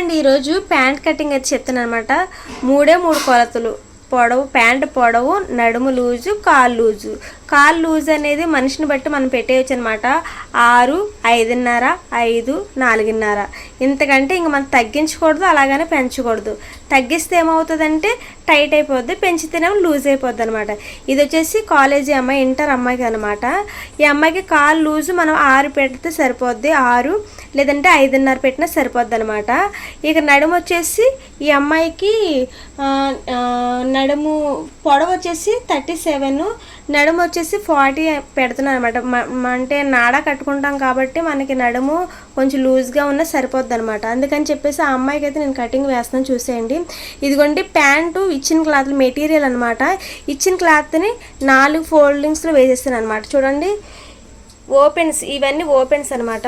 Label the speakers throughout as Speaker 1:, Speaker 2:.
Speaker 1: అండి ఈరోజు pant cutting అయితే చెప్తాను అనమాట. మూడు కొలతలు పొడవు, ప్యాంట్ పొడవు, నడుము లూజు, కాలు లూజ్ అనేది మనిషిని బట్టి మనం పెట్టేయచ్చు అనమాట. 6, 5.5, 5, 4.5 ఇంతకంటే ఇంక మనం తగ్గించకూడదు, అలాగనే పెంచకూడదు. తగ్గిస్తే ఏమవుతుందంటే టైట్ అయిపోద్ది, పెంచితేనేమో లూజ్ అయిపోద్ది అనమాట. ఇది వచ్చేసి కాలేజీ అమ్మాయి, ఇంటర్ అమ్మాయికి అనమాట. ఈ అమ్మాయికి కాలు లూజు మనం 6 పెడితే సరిపోద్ది, 6 లేదంటే 5.5 పెట్టినా సరిపోద్ది అనమాట. ఇక నడుము వచ్చేసి ఈ అమ్మాయికి నడుము పొడవు వచ్చేసి 37, నడుము వచ్చేసి 40 పెడుతున్నాను అనమాట. అంటే నాడా కట్టుకుంటాం కాబట్టి మనకి నడుము కొంచెం లూజ్గా ఉన్న సరిపోద్ది అనమాట. అందుకని చెప్పేసి ఆ అమ్మాయికి అయితే నేను కటింగ్ వేస్తాను, చూసేయండి. ఇదిగోండి ప్యాంటు ఇచ్చిన క్లాత్ మెటీరియల్ అనమాట. ఇచ్చిన క్లాత్ని 4 ఫోల్డింగ్స్లో వేసేస్తాను అనమాట. చూడండి ఓపెన్స్, ఇవన్నీ ఓపెన్స్ అనమాట.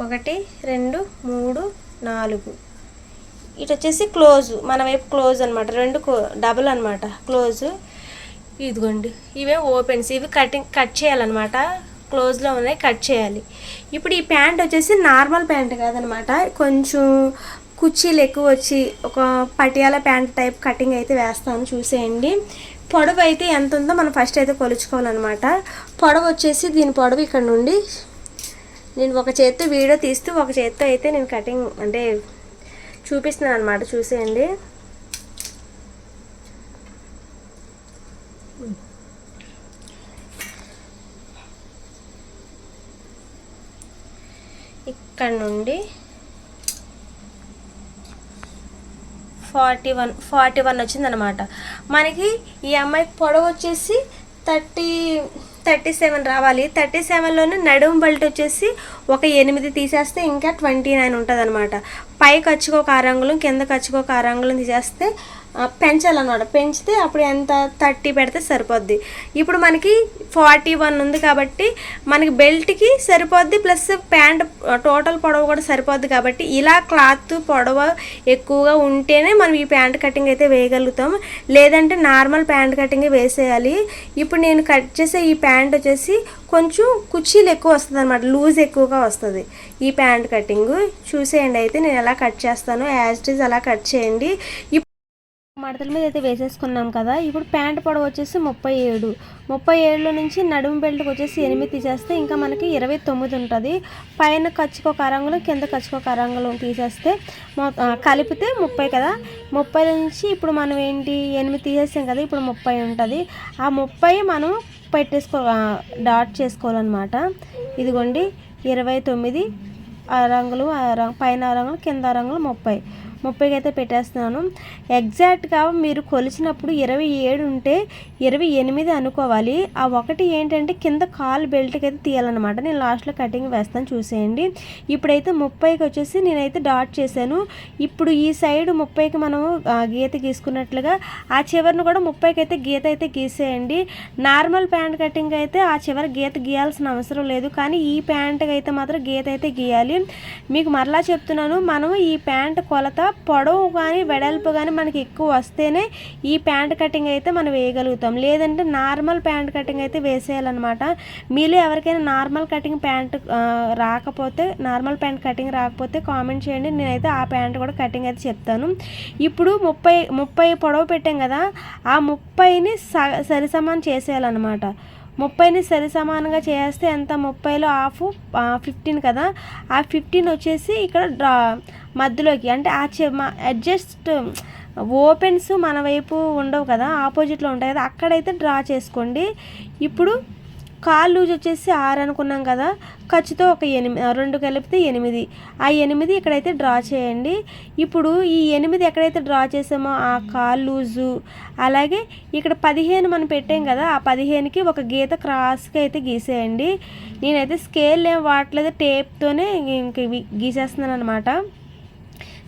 Speaker 1: 1, 2, 3, 4. ఇటు వచ్చేసి క్లోజ్, మన వైపు క్లోజ్ అనమాట. 2 డబుల్ అనమాట క్లోజ్. ఇదిగోండి ఇవే ఓపెన్స్, ఇవి కట్ చేయాలన్నమాట. క్లోజ్లో ఉన్నాయి, కట్ చేయాలి. ఇప్పుడు ఈ ప్యాంట్ వచ్చేసి నార్మల్ ప్యాంట్ కాదనమాట, కొంచెం కుర్చీలు ఎక్కువ వచ్చి ఒక పటియాల ప్యాంట్ టైప్ కటింగ్ అయితే వేస్తాను, చూసేయండి. పొడవు అయితే ఎంత ఉందో మనం ఫస్ట్ అయితే కొలుచుకోవాలన్నమాట. పొడవు వచ్చేసి దీని పొడవు ఇక్కడ నుండి నేను ఒక చేత్తో వీడియో తీస్తూ ఒక చేత్తో అయితే నేను కటింగ్ అంటే చూపిస్తున్నాను అనమాట, చూసేయండి. ఇక్కడ నుండి 41 వచ్చిందనమాట. మనకి ఈ అమ్మాయికి పొడవు వచ్చేసి 37 రావాలి. 37లోనే నడుము బెల్ట్ వచ్చేసి ఒక 8 తీసేస్తే ఇంకా 29 ఉంటుంది అనమాట. పై ఖర్చుకు ఒక 6 అంగుళం, కింద ఖర్చుకు ఒక 6 అంగుళం తీసేస్తే పెంచాలన్నమాట. పెంచితే అప్పుడు ఎంత 30 పెడితే సరిపోద్ది. ఇప్పుడు మనకి 41 ఉంది కాబట్టి మనకి బెల్ట్కి సరిపోద్ది, ప్లస్ ప్యాంట్ టోటల్ పొడవు కూడా సరిపోద్ది. కాబట్టి ఇలా క్లాత్ పొడవు ఎక్కువగా ఉంటేనే మనం ఈ ప్యాంట్ కటింగ్ అయితే వేయగలుగుతాం, లేదంటే నార్మల్ ప్యాంట్ కటింగ్ వేసేయాలి. ఇప్పుడు నేను కట్ చేసే ఈ ప్యాంట్ వచ్చేసి కొంచెం కుర్చీలు ఎక్కువ వస్తుంది అనమాట, లూజ్ ఎక్కువగా వస్తుంది ఈ ప్యాంట్ కటింగ్. చూసేయండి అయితే నేను ఎలా కట్ చేస్తాను, యాజ్ ఇట్ ఈజ్ అలా కట్ చేయండి. మడతల మీద అయితే వేసేసుకున్నాం కదా. ఇప్పుడు ప్యాంట్ పొడవు వచ్చేసి 37లో నుంచి నడుము బెల్ట్కి వచ్చేసి 8 తీసేస్తే ఇంకా మనకి 29 ఉంటుంది. పైన ఖర్చుకు ఒక 6 అంగుళం, కింద ఖర్చుకు ఒక 6 అంగుళం తీసేస్తే కలిపితే 30 కదా. 30 నుంచి ఇప్పుడు మనం ఏంటి 8 తీసేస్తాం కదా, ఇప్పుడు 30 ఉంటుంది. ఆ 30 మనం డాట్ చేసుకోవాలన్నమాట. ఇదిగోండి 29 6 అంగుళం, పైన 6 అంగుళం, కింద 6 అంగుళం, 30కి అయితే పెట్టేస్తున్నాను. ఎగ్జాక్ట్గా మీరు కొలిచినప్పుడు 27 ఉంటే 28 అనుకోవాలి. ఆ 1 ఏంటంటే కింద కాలు బెల్ట్కి అయితే తీయాలన్నమాట. నేను లాస్ట్లో కటింగ్ వేస్తాను, చూసేయండి. ఇప్పుడైతే 30కి వచ్చేసి నేనైతే డాట్ చేశాను. ఇప్పుడు ఈ సైడ్ 30కి మనం గీత గీసుకున్నట్లుగా ఆ చివరిని కూడా 30కి అయితే గీత అయితే గీసేయండి. నార్మల్ ప్యాంట్ కటింగ్ అయితే ఆ చివరి గీత గీయాల్సిన అవసరం లేదు, కానీ ఈ ప్యాంట్కి అయితే మాత్రం గీత అయితే గీయాలి. మీకు మరలా చెప్తున్నాను, మనం ఈ ప్యాంట్ కొలత పొడవు కానీ వెడల్పు కానీ మనకి ఎక్కువ వస్తేనే ఈ ప్యాంట్ కటింగ్ అయితే మనం వేయగలుగుతాం, లేదంటే నార్మల్ ప్యాంట్ కటింగ్ అయితే వేసేయాలన్నమాట. మీలో ఎవరికైనా నార్మల్ ప్యాంట్ కటింగ్ రాకపోతే కామెంట్ చేయండి, నేనైతే ఆ ప్యాంట్ కూడా కటింగ్ అయితే చెప్తాను. ఇప్పుడు 30 పొడవు పెట్టాం కదా, ఆ 30ని సరిసమానం చేసేయాలన్నమాట. 30ని సరి సమానంగా చేస్తే ఎంత, 30లో హాఫ్ 15 కదా. ఆ 15 వచ్చేసి ఇక్కడ మధ్యలోకి అంటే అడ్జస్ట్ ఓపెన్స్ మన వైపు ఉండవు కదా, ఆపోజిట్లో ఉంటాయి కదా, అక్కడైతే డ్రా చేసుకోండి. ఇప్పుడు కాలు లూజ్ వచ్చేసి 6 అనుకున్నాం కదా, ఖర్చుతో ఒక 8, 2 కలిపితే 8. ఆ 8 ఇక్కడైతే డ్రా చేయండి. ఇప్పుడు ఈ 8 ఎక్కడైతే డ్రా చేసామో ఆ కాలు లూజు, అలాగే ఇక్కడ 15 మనం పెట్టాం కదా, ఆ 15కి ఒక గీత క్రాస్గా అయితే గీసేయండి. నేనైతే స్కేల్ ఏం వాడలేదు, టేప్తోనే ఇంక గీసేస్తున్నాను అనమాట.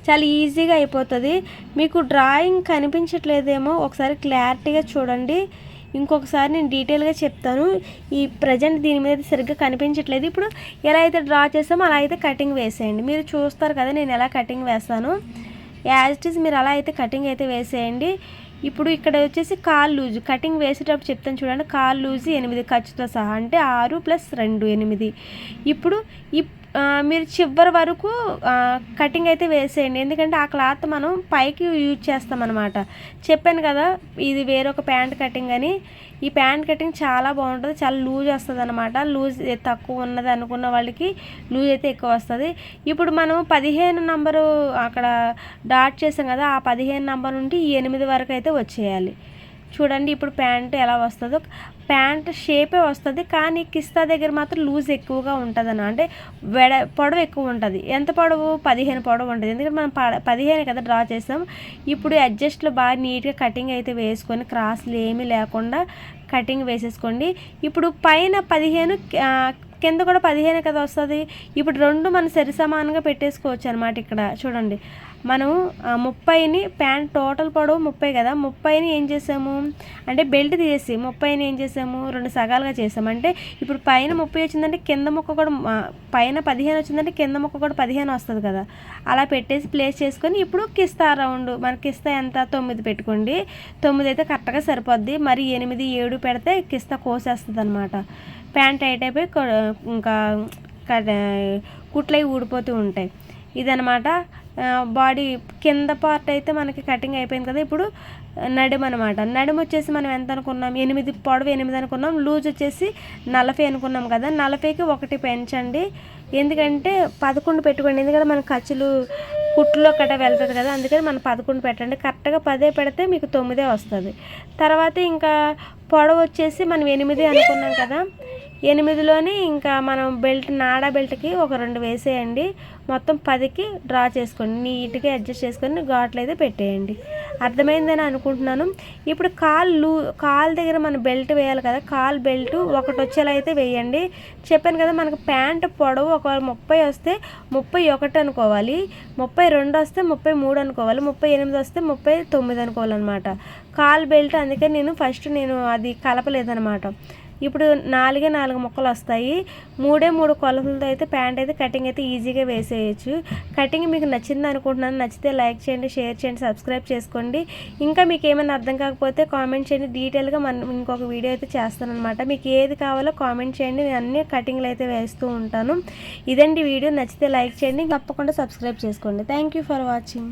Speaker 1: చాలా ఈజీగా అయిపోతుంది. మీకు డ్రాయింగ్ కనిపించట్లేదేమో, ఒకసారి క్లారిటీగా చూడండి. ఇంకొకసారి నేను డీటెయిల్గా చెప్తాను. ఈ ప్రజెంట్ దీని మీద సరిగ్గా కనిపించట్లేదు. ఇప్పుడు ఎలా అయితే డ్రా చేస్తామో అలా అయితే కటింగ్ వేసేయండి. మీరు చూస్తారు కదా నేను ఎలా కటింగ్ వేస్తాను, యాజ్ ఇట్ ఈజ్ మీరు అలా అయితే కటింగ్ అయితే వేసేయండి. ఇప్పుడు ఇక్కడ వచ్చేసి కాలు లూజు కటింగ్ వేసేటప్పుడు చెప్తాను చూడండి. కాలు లూజు 8 ఖర్చుతో సహా, అంటే 6 + 2 8. ఇప్పుడు ఈ మీరు చివరి వరకు కటింగ్ అయితే వేసేయండి. ఎందుకంటే ఆ క్లాత్ మనం పైకి యూజ్ చేస్తామన్నమాట. చెప్పాను కదా ఇది వేరొక ప్యాంట్ కటింగ్ అని. ఈ ప్యాంట్ కటింగ్ చాలా బాగుంటుంది, చాలా లూజ్ వస్తుంది అనమాట. లూజ్ తక్కువ ఉన్నది అనుకున్న వాళ్ళకి లూజ్ అయితే ఎక్కువ వస్తుంది. ఇప్పుడు మనం 15 నంబరు అక్కడ డాట్ చేసాం కదా, ఆ 15 నంబర్ నుండి 8 వరకు అయితే వచ్చేయాలి. చూడండి ఇప్పుడు ప్యాంట్ ఎలా వస్తుందో. ప్యాంట్ షేపే వస్తుంది, కానీ కిస్తా దగ్గర మాత్రం లూజ్ ఎక్కువగా ఉంటుంది అంటే పొడవు ఎక్కువ ఉంటుంది. ఎంత పొడవు? 15 పొడవు ఉంటుంది. ఎందుకంటే మనం 15 కదా డ్రా చేసాం. ఇప్పుడు అడ్జస్ట్లో బాగా నీట్గా కటింగ్ అయితే వేసుకొని క్రాస్లు ఏమీ లేకుండా కటింగ్ వేసేసుకోండి. ఇప్పుడు పైన 15 కింద కూడా 15 కదా వస్తుంది. ఇప్పుడు రెండు మనం సరి సమానంగా పెట్టేసుకోవచ్చు అనమాట. ఇక్కడ చూడండి మనం 30ని ప్యాంట్ టోటల్ పొడవు 30 కదా, 30ని ఏం చేసాము అంటే బెల్ట్ తీసేసి 30ని ఏం చేసాము 2 సగాలుగా చేసాము. అంటే ఇప్పుడు పైన 30 వచ్చిందంటే కింద ముక్క కూడా పైన 15 వచ్చిందంటే కింద ముక్క కూడా 15 వస్తుంది కదా. అలా పెట్టేసి ప్లేస్ చేసుకొని ఇప్పుడు కిస్తా రౌండ్ మనకి కిస్తా ఎంత 9 పెట్టుకోండి. 9 అయితే కరెక్ట్గా సరిపోద్ది. మరి 8, 7 పెడితే కిస్తా కోసేస్తుంది అనమాట. ప్యాంట్ టైట్ అయిపోయి ఇంకా కుట్లయి ఊడిపోతూ ఉంటాయి. ఇదనమాట బాడీ కింద పార్ట్ అయితే మనకి కటింగ్ అయిపోయింది కదా. ఇప్పుడు నడుము అనమాట. నడుము వచ్చేసి మనం ఎంత అనుకున్నాం? 8 పొడవు 8 అనుకున్నాం. లూజ్ వచ్చేసి 40 అనుకున్నాం కదా. 40కి 1 పెంచండి. ఎందుకంటే 11 పెట్టుకోండి. ఎందుకంటే మన ఖర్చులు కుట్లో కట్ట వెళ్తుంది కదా, అందుకని మనం 11 పెట్టండి. కరెక్ట్గా 10 పెడితే మీకు 9 వస్తుంది. తర్వాత ఇంకా పొడవు వచ్చేసి మనం 8 అనుకున్నాం కదా. 8లోనే ఇంకా మనం బెల్ట్ నాడా బెల్ట్కి ఒక 2 వేసేయండి. మొత్తం 10కి డ్రా చేసుకోండి. నీట్గా అడ్జస్ట్ చేసుకొని ఘాట్లు అయితే పెట్టేయండి. అర్థమైందని అనుకుంటున్నాను. ఇప్పుడు కాలు దగ్గర మనం బెల్ట్ వేయాలి కదా, కాలు బెల్ట్ ఒకటి వచ్చేలా అయితే వేయండి. చెప్పాను కదా మనకు ప్యాంట్ పొడవు ఒకవేళ 30 వస్తే 31 అనుకోవాలి, 32 వస్తే 33 అనుకోవాలి, 38 వస్తే 39 అనుకోవాలన్నమాట కాలు బెల్ట్. అందుకని నేను అది కలపలేదన్నమాట. ఇప్పుడు 4 ముక్కలు వస్తాయి. 3 కొలతలతో అయితే ప్యాంట్ అయితే కటింగ్ అయితే ఈజీగా వేసేయచ్చు. కటింగ్ మీకు నచ్చింది అనుకుంటున్నాను. నచ్చితే లైక్ చేయండి, షేర్ చేయండి, సబ్స్క్రైబ్ చేసుకోండి. ఇంకా మీకు ఏమైనా అర్థం కాకపోతే కామెంట్ చేయండి. డీటెయిల్గా మనం ఇంకొక వీడియో అయితే చేస్తాను అనమాట. మీకు ఏది కావాలో కామెంట్ చేయండి. నేను అన్ని కటింగ్లు అయితే వేస్తూ ఉంటాను. ఇదండి వీడియో. నచ్చితే లైక్ చేయండి, తప్పకుండా సబ్స్క్రైబ్ చేసుకోండి. Thank you for watching.